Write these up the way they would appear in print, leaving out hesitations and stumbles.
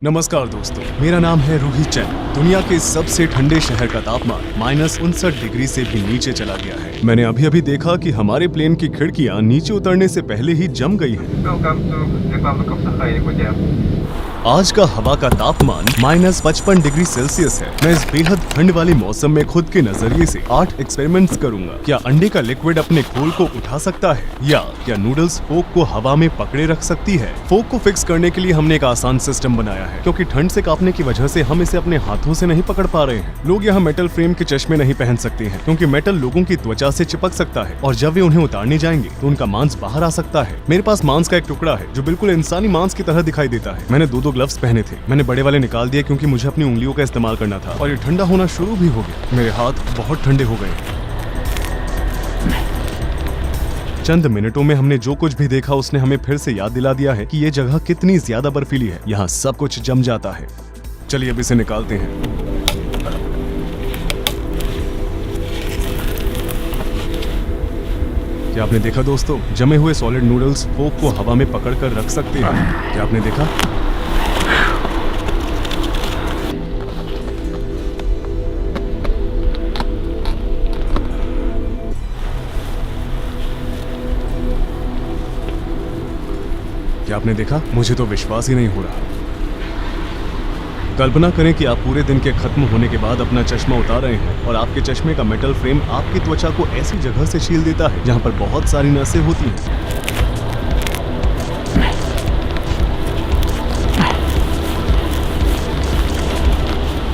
नमस्कार दोस्तों, मेरा नाम है रूही चंद। दुनिया के सबसे ठंडे शहर का तापमान -59 डिग्री से भी नीचे चला गया है। मैंने अभी अभी देखा कि हमारे प्लेन की खिड़कियां नीचे उतरने से पहले ही जम गई हैं। Welcome to Republic of Sakhalin, Ecuador. आज का हवा का तापमान -55 डिग्री सेल्सियस है। मैं इस बेहद ठंड वाले मौसम में खुद के नजरिए से 8 एक्सपेरिमेंट्स करूंगा। क्या अंडे का लिक्विड अपने खोल को उठा सकता है, या क्या नूडल्स फोक को हवा में पकड़े रख सकती है। फोक को फिक्स करने के लिए हमने एक आसान सिस्टम बनाया है, क्योंकि ठंड से कांपने की वजह से हम इसे अपने हाथों से नहीं पकड़ पा रहे हैं। लोग यहाँ मेटल फ्रेम के चश्मे नहीं पहन सकते हैं, क्योंकि मेटल लोगों की त्वचा से चिपक सकता है और जब वे उन्हें उतारने जाएंगे तो उनका मांस बाहर आ सकता है। मेरे पास मांस का एक टुकड़ा है जो बिल्कुल इंसानी मांस की तरह दिखाई देता है। मैंने दो ग्लव्स पहने थे। मैंने बड़े वाले निकाल दिए क्योंकि मुझे अपनी उंगलियों का इस्तेमाल करना था, और ये ठंडा होना शुरू भी हो गया। मेरे हाथ बहुत ठंडे हो गए। चंद मिनटों में हमने जो कुछ भी देखा उसने हमें फिर से याद दिला दिया है कि ये जगह कितनी ज्यादा बर्फीली है। यहाँ सब कुछ जम जाता है। चलिए अब इसे निकालते हैं। क्या आपने देखा दोस्तों, जमे हुए सॉलिड नूडल्स फोक को हवा में पकड़कर रख सकते हैं। क्या आपने देखा? क्या आपने देखा? मुझे तो विश्वास ही नहीं हो रहा। कल्पना करें कि आप पूरे दिन के खत्म होने के बाद अपना चश्मा उतार रहे हैं और आपके चश्मे का मेटल फ्रेम आपकी त्वचा को ऐसी जगह से शील देता है जहां पर बहुत सारी नसें होती हैं।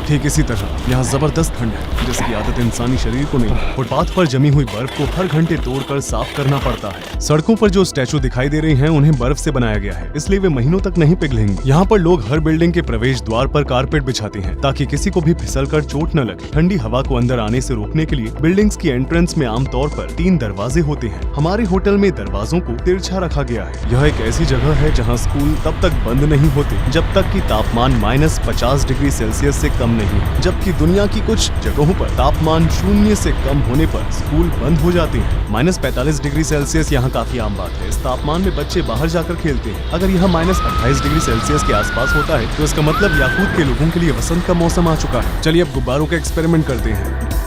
ठीक इसी तरह यहाँ जबरदस्त ठंड है, जिसकी आदत इंसानी शरीर को नहीं। फुटपाथ पर जमी हुई बर्फ को हर घंटे तोड़कर साफ करना पड़ता है। सड़कों पर जो स्टैचू दिखाई दे रही हैं, उन्हें बर्फ से बनाया गया है, इसलिए वे महीनों तक नहीं पिघलेंगे। यहाँ पर लोग हर बिल्डिंग के प्रवेश द्वार पर कारपेट बिछाते हैं ताकि किसी को भी फिसलकर चोट न लगे। ठंडी हवा को अंदर आने से रोकने के लिए बिल्डिंग्स की एंट्रेंस में आमतौर पर 3 दरवाजे होते हैं। हमारे होटल में दरवाजों को तिरछा रखा गया है। यह एक ऐसी जगह है जहाँ स्कूल तब तक बंद नहीं होते जब तक कि तापमान -50 डिग्री सेल्सियस से कम नहीं, जबकि दुनिया की कुछ जगहों पर तापमान 0 से कम होने पर स्कूल बंद हो जाते हैं। -45 डिग्री सेल्सियस यहाँ काफी आम बात है। इस तापमान में बच्चे बाहर जाकर खेलते हैं। अगर यह -28 डिग्री सेल्सियस के आसपास होता है तो इसका मतलब याकूत के लोगों के लिए वसंत का मौसम आ चुका है। चलिए अब गुब्बारों का एक्सपेरिमेंट करते हैं।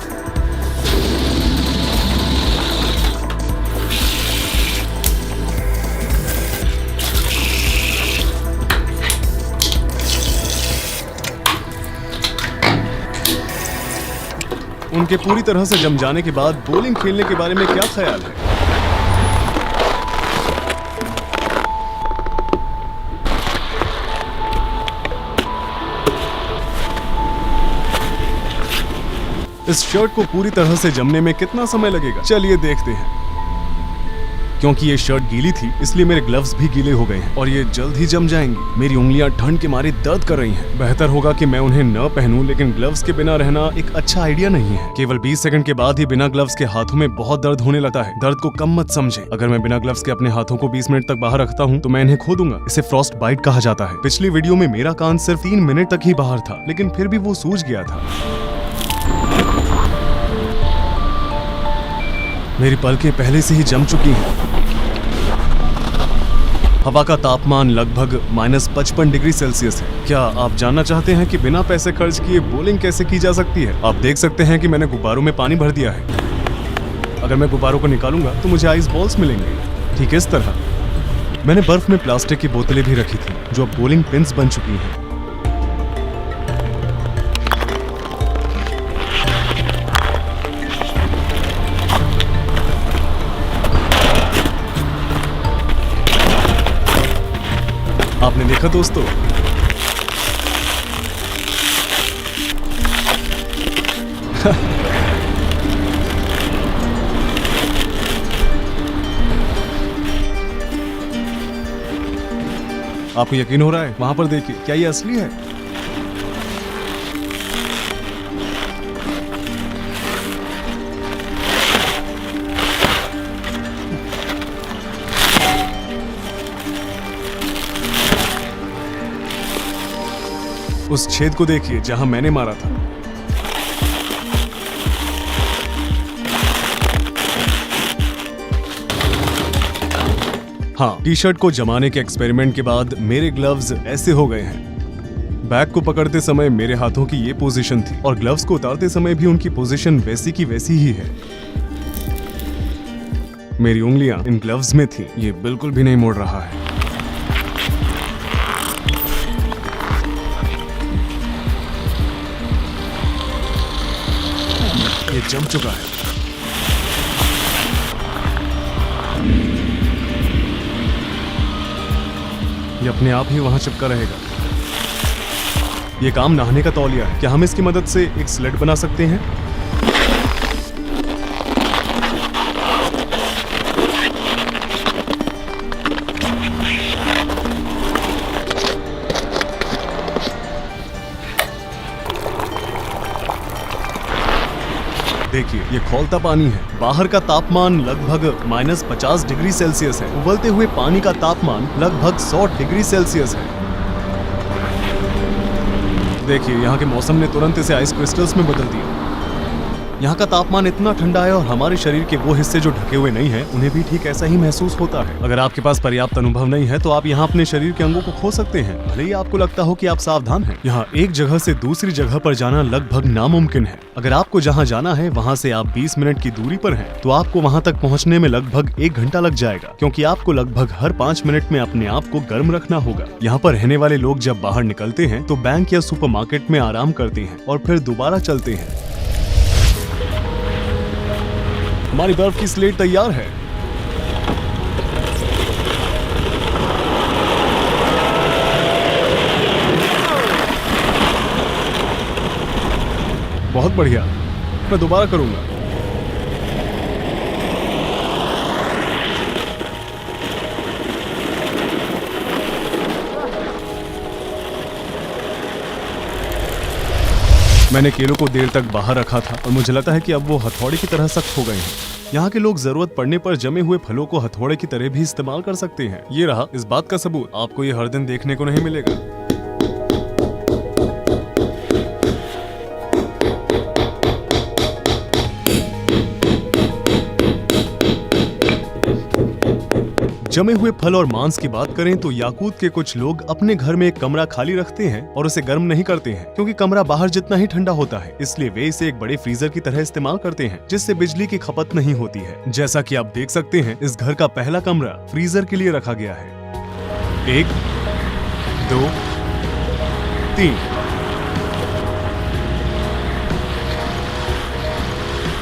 उनके पूरी तरह से जम जाने के बाद बॉलिंग खेलने के बारे में क्या ख्याल है? इस शर्ट को पूरी तरह से जमने में कितना समय लगेगा? चलिए देखते हैं। क्योंकि ये शर्ट गीली थी इसलिए मेरे ग्लव्स भी गीले हो गए हैं और ये जल्द ही जम जाएंगी। मेरी उंगलियां ठंड के मारे दर्द कर रही हैं। बेहतर होगा कि मैं उन्हें न पहनूं, लेकिन ग्लव्स के बिना रहना एक अच्छा आइडिया नहीं है। केवल 20 सेकंड के बाद ही बिना ग्लव्स के हाथों में बहुत दर्द होने लगता है। दर्द को कम मत समझे। अगर मैं बिना ग्लव्स के अपने हाथों को 20 मिनट तक बाहर रखता हूँ तो मैं इन्हें खो दूंगा। इसे फ्रॉस्ट बाइट कहा जाता है। पिछली वीडियो में मेरा कान सिर्फ 3 मिनट तक ही बाहर था, लेकिन फिर भी वो सूज गया था। मेरी पलकें पहले से ही जम चुकी हैं। हवा का तापमान लगभग -55 डिग्री सेल्सियस है। क्या आप जानना चाहते हैं कि बिना पैसे खर्च किए बॉलिंग कैसे की जा सकती है? आप देख सकते हैं कि मैंने गुब्बारों में पानी भर दिया है। अगर मैं गुब्बारों को निकालूंगा तो मुझे आइस बॉल्स मिलेंगे। ठीक इस तरह मैंने बर्फ में प्लास्टिक की बोतलें भी रखी थी जो अब बॉलिंग पिन्स बन चुकी हैं। आपने देखा दोस्तों, आपको यकीन हो रहा है? वहां पर देखिए, क्या ये असली है? उस छेद को देखिए जहां मैंने मारा था। हाँ, टी शर्ट को जमाने के एक्सपेरिमेंट के बाद मेरे ग्लव्स ऐसे हो गए हैं। बैग को पकड़ते समय मेरे हाथों की ये पोजीशन थी और ग्लव्स को उतारते समय भी उनकी पोजीशन वैसी की वैसी ही है। मेरी उंगलियां इन ग्लव्स में थी। ये बिल्कुल भी नहीं मोड़ रहा है। ये जम चुका है। ये अपने आप ही वहां चिपका रहेगा। ये काम नहाने का तौलिया है। क्या हम इसकी मदद से एक स्लेट बना सकते हैं? देखिए, ये खौलता पानी है। बाहर का तापमान लगभग -50 डिग्री सेल्सियस है। उबलते हुए पानी का तापमान लगभग 100 डिग्री सेल्सियस है। देखिए, यहाँ के मौसम ने तुरंत इसे आइस क्रिस्टल्स में बदल दिया। यहाँ का तापमान इतना ठंडा है और हमारे शरीर के वो हिस्से जो ढके हुए नहीं हैं, उन्हें भी ठीक ऐसा ही महसूस होता है। अगर आपके पास पर्याप्त अनुभव नहीं है तो आप यहाँ अपने शरीर के अंगों को खो सकते हैं, भले ही आपको लगता हो कि आप सावधान हैं। यहाँ एक जगह से दूसरी जगह पर जाना लगभग नामुमकिन है। अगर आपको जहाँ जाना है वहाँ से आप 20 मिनट की दूरी पर हैं, तो आपको वहाँ तक पहुँचने में लगभग 1 घंटा लग जाएगा, क्योंकि आपको लगभग हर 5 मिनट में अपने आप को गर्म रखना होगा। यहाँ पर रहने वाले लोग जब बाहर निकलते हैं तो बैंक या सुपरमार्केट में आराम करते हैं और फिर दोबारा चलते हैं। हमारी बर्फ की स्लेट तैयार है। बहुत बढ़िया, मैं दोबारा करूंगा। मैंने केलों को देर तक बाहर रखा था और मुझे लगता है कि अब वो हथौड़े की तरह सख्त हो गए हैं। यहाँ के लोग जरूरत पड़ने पर जमे हुए फलों को हथौड़े की तरह भी इस्तेमाल कर सकते हैं। ये रहा इस बात का सबूत। आपको ये हर दिन देखने को नहीं मिलेगा। जमे हुए फल और मांस की बात करें तो याकूत के कुछ लोग अपने घर में एक कमरा खाली रखते हैं और उसे गर्म नहीं करते हैं, क्योंकि कमरा बाहर जितना ही ठंडा होता है। इसलिए वे इसे एक बड़े फ्रीजर की तरह इस्तेमाल करते हैं, जिससे बिजली की खपत नहीं होती है। जैसा कि आप देख सकते हैं, इस घर का पहला कमरा फ्रीजर के लिए रखा गया है। 1 2 3।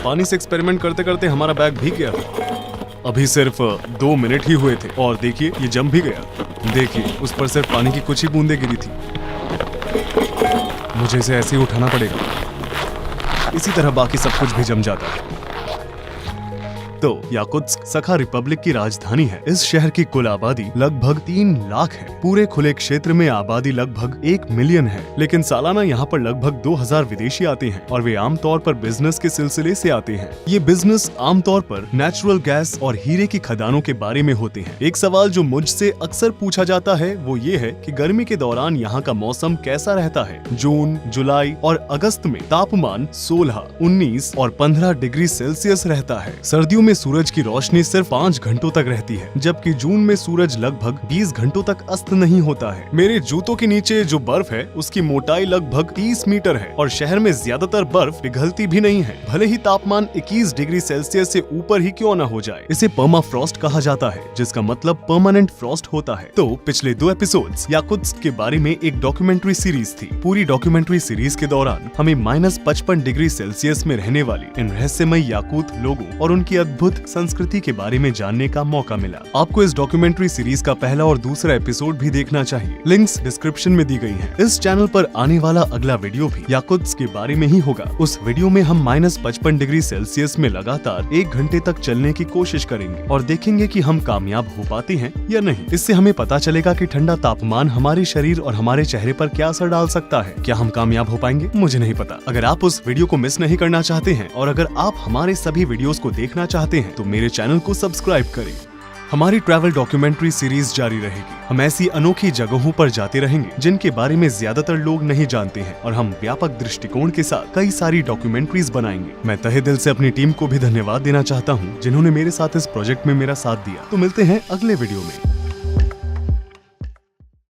पानी से एक्सपेरिमेंट करते करते हमारा बैग भीग गया। अभी सिर्फ 2 मिनट ही हुए थे और देखिए ये जम भी गया। देखिए, उस पर सिर्फ पानी की कुछ ही बूंदें गिरी थी। मुझे इसे ऐसे ही उठाना पड़ेगा। इसी तरह बाकी सब कुछ भी जम जाता है। तो याकुत्स्क सखा रिपब्लिक की राजधानी है। इस शहर की कुल आबादी लगभग 3 लाख है। पूरे खुले क्षेत्र में आबादी लगभग 1 मिलियन है, लेकिन सालाना यहाँ पर लगभग 2000 विदेशी आते हैं और वे आमतौर पर बिजनेस के सिलसिले से आते हैं। ये बिजनेस आमतौर पर नेचुरल गैस और हीरे की खदानों के बारे में होते हैं। एक सवाल जो मुझसे अक्सर पूछा जाता है वो ये है कि गर्मी के दौरान यहाँ का मौसम कैसा रहता है। जून, जुलाई और अगस्त में तापमान 16, 19 और 15 डिग्री सेल्सियस रहता है। सर्दियों में सूरज की रोशनी सिर्फ 5 घंटों तक रहती है, जबकि जून में सूरज लगभग 20 घंटों तक अस्त नहीं होता है। मेरे जूतों के नीचे जो बर्फ है उसकी मोटाई लगभग 30 मीटर है और शहर में ज्यादातर बर्फ पिघलती भी नहीं है, भले ही तापमान 21 डिग्री सेल्सियस से ऊपर ही क्यों न हो जाए। इसे पर्माफ्रॉस्ट कहा जाता है, जिसका मतलब परमानेंट फ्रॉस्ट होता है। तो पिछले 2 एपिसोड्स याकुत्स्क के बारे में एक डॉक्यूमेंट्री सीरीज थी। पूरी डॉक्यूमेंट्री सीरीज के दौरान हमें -55 डिग्री सेल्सियस में रहने वाली इन रहस्यमय याकूत लोगों और उनकी अद्भुत संस्कृति के बारे में जानने का मौका मिला। आपको इस डॉक्यूमेंट्री सीरीज का पहला और दूसरा एपिसोड भी देखना चाहिए। लिंक्स डिस्क्रिप्शन में दी गई हैं। इस चैनल पर आने वाला अगला वीडियो भी याकुत्स्क के बारे में ही होगा। उस वीडियो में हम -55 डिग्री सेल्सियस में लगातार 1 घंटे तक चलने की कोशिश करेंगे और देखेंगे कि हम कामयाब हो पाते हैं या नहीं। इससे हमें पता चलेगा कि ठंडा तापमान हमारे शरीर और हमारे चेहरे पर क्या असर डाल सकता है। क्या हम कामयाब हो पाएंगे? मुझे नहीं पता। अगर आप उस वीडियो को मिस नहीं करना चाहते हैं और अगर आप हमारे सभी वीडियोस को देखना चाहते हैं तो मेरे चैनल को सब्सक्राइब करें। हमारी ट्रैवल डॉक्यूमेंट्री सीरीज जारी रहेगी। हम ऐसी अनोखी जगहों पर जाते रहेंगे जिनके बारे में ज्यादातर लोग नहीं जानते हैं और हम व्यापक दृष्टिकोण के साथ कई सारी डॉक्यूमेंट्रीज बनाएंगे। मैं तहे दिल से अपनी टीम को भी धन्यवाद देना चाहता हूँ जिन्होंने मेरे साथ इस प्रोजेक्ट में मेरा साथ दिया। तो मिलते हैं अगले वीडियो में।